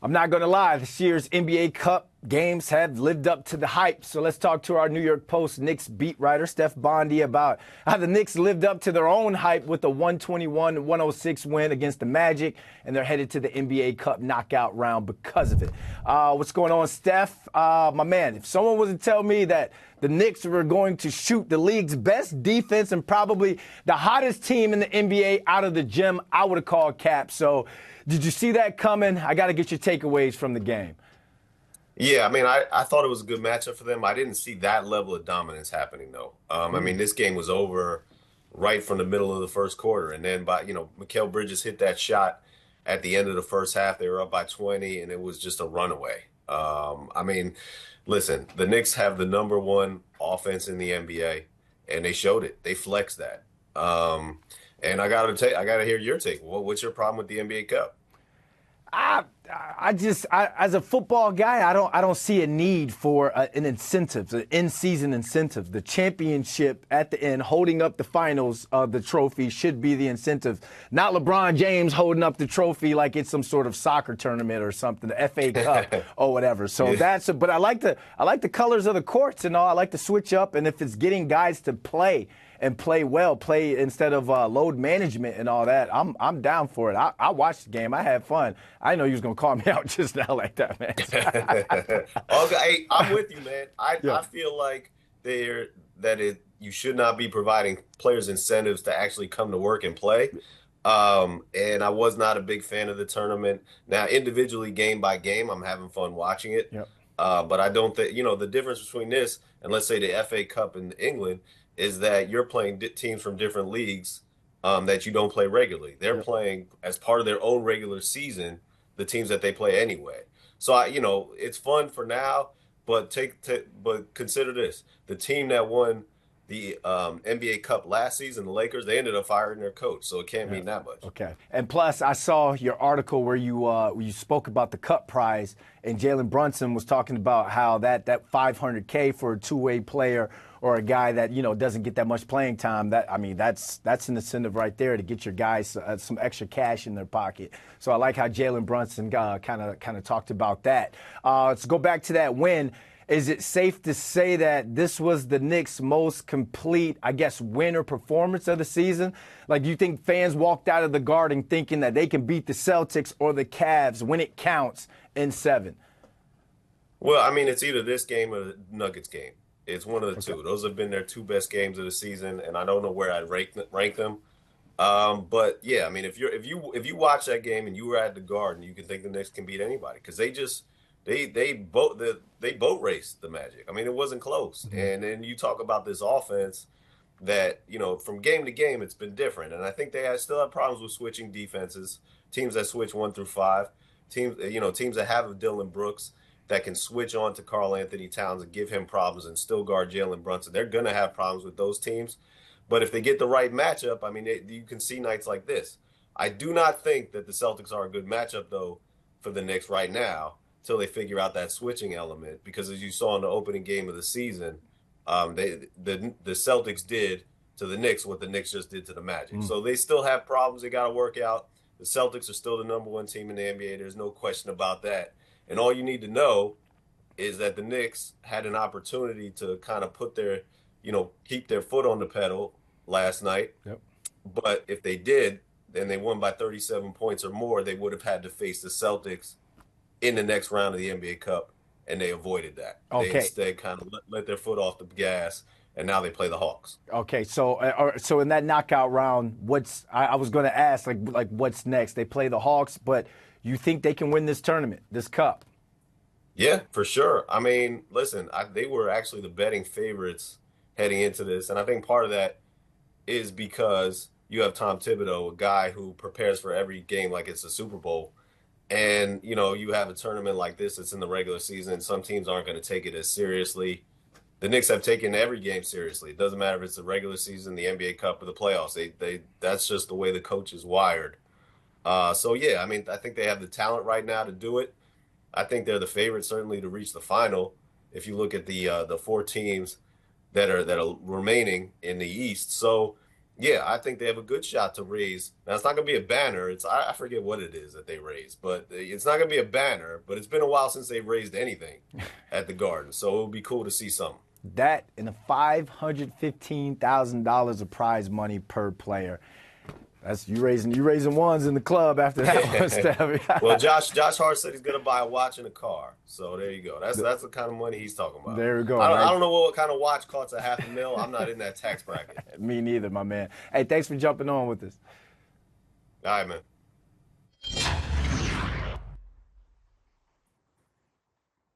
I'm not going to lie, this year's NBA Cup games have lived up to the hype. So let's talk to our New York Post Knicks beat writer, Stefan Bondy, about how the Knicks lived up to their own hype with a 121-106 win against the Magic, and they're headed to the NBA Cup knockout round because of it. What's going on, Steph? My man, if someone was to tell me that the Knicks were going to shoot the league's best defense and probably the hottest team in the NBA out of the gym, I would have called cap. So did you see that coming? I got to get your takeaways from the game. Yeah, I mean, I thought it was a good matchup for them. I didn't see that level of dominance happening, though. I mean, this game was over right from the middle of the first quarter. And then Mikal Bridges hit that shot at the end of the first half. They were up by 20, and it was just a runaway. I mean, listen, the Knicks have the number one offense in the NBA, and they showed it. They flexed that. And I gotta hear your take. What's your problem with the NBA Cup? As a football guy, I don't see a need for an incentive, an in-season incentive. The championship at the end, holding up the finals of the trophy, should be the incentive. Not LeBron James holding up the trophy like it's some sort of soccer tournament or something, the FA Cup or whatever. So Yeah. but I like the colors of the courts and all. I like to switch up, and if it's getting guys to play and play well, play instead of load management and all that, I'm down for it. I watched the game. I had fun. I know you was going to call me out just now like that, man. Okay, hey, I'm with you, man. Yeah. I feel like you should not be providing players incentives to actually come to work and play. And I was not a big fan of the tournament. Now, individually, game by game, I'm having fun watching it. Yep. But I don't think, the difference between this and let's say the FA Cup in England is that you're playing teams from different leagues that you don't play regularly. They're playing as part of their own regular season, the teams that they play anyway. So it's fun for now, but but consider this: the team that won the NBA Cup last season, the Lakers, they ended up firing their coach, so it can't mean that much. Okay. And plus, I saw your article where you spoke about the Cup prize, and Jalen Brunson was talking about how that $500K for a two-way player or a guy that doesn't get that much playing time. That's an incentive right there to get your guys some extra cash in their pocket. So I like how Jalen Brunson kind of talked about that. Let's go back to that win. Is it safe to say that this was the Knicks' most complete, I guess, win or performance of the season? Like, you think fans walked out of the Garden thinking that they can beat the Celtics or the Cavs when it counts in 7? Well, I mean, it's either this game or the Nuggets game. It's one of the two. Those have been their two best games of the season, and I don't know where I'd rank them. But yeah, I mean, if you watch that game and you were at the Garden, you can think the Knicks can beat anybody because they boat raced the Magic. I mean, it wasn't close. Mm-hmm. And then you talk about this offense that from game to game it's been different, and I think still have problems with switching defenses. Teams that switch 1 through 5, teams that have a Dylan Brooks that can switch on to karl-Anthony Towns and give him problems and still guard Jalen Brunson. They're going to have problems with those teams. But if they get the right matchup, I mean, you can see nights like this. I do not think that the Celtics are a good matchup, though, for the Knicks right now until they figure out that switching element. Because as you saw in the opening game of the season, the Celtics did to the Knicks what the Knicks just did to the Magic. So they still have problems they got to work out. The Celtics are still the number one team in the NBA. There's no question about that. And all you need to know is that the Knicks had an opportunity to kind of keep their foot on the pedal last night. Yep. But if they did, then they won by 37 points or more, they would have had to face the Celtics in the next round of the NBA Cup, and they avoided that. Okay. They instead kind of let their foot off the gas, and now they play the Hawks. Okay, so in that knockout round, I was going to ask, like what's next? They play the Hawks, but you think they can win this tournament, this cup? Yeah, for sure. I mean, listen, they were actually the betting favorites heading into this, and I think part of that is because you have Tom Thibodeau, a guy who prepares for every game like it's a Super Bowl. And, you have a tournament like this that's in the regular season. Some teams aren't going to take it as seriously. The Knicks have taken every game seriously. It doesn't matter if it's the regular season, the NBA Cup, or the playoffs. That's just the way the coach is wired. So, yeah, I mean, I think they have the talent right now to do it. I think they're the favorite, certainly, to reach the final. If you look at the 4 teams that are remaining in the East. So, Yeah, I think they have a good shot to raise. Now it's not going to be a banner. I forget what it is that they raise, but it's not going to be a banner. But it's been a while since they've raised anything at the Garden, so it would be cool to see something. That and the $515,000 of prize money per player. That's you raising ones in the club after that one, Steph. Well, Josh Hart said he's going to buy a watch and a car. So there you go. That's the kind of money he's talking about. There we go. I don't know what kind of watch costs $500,000. I'm not in that tax bracket. Me neither, my man. Hey, thanks for jumping on with us. All right, man.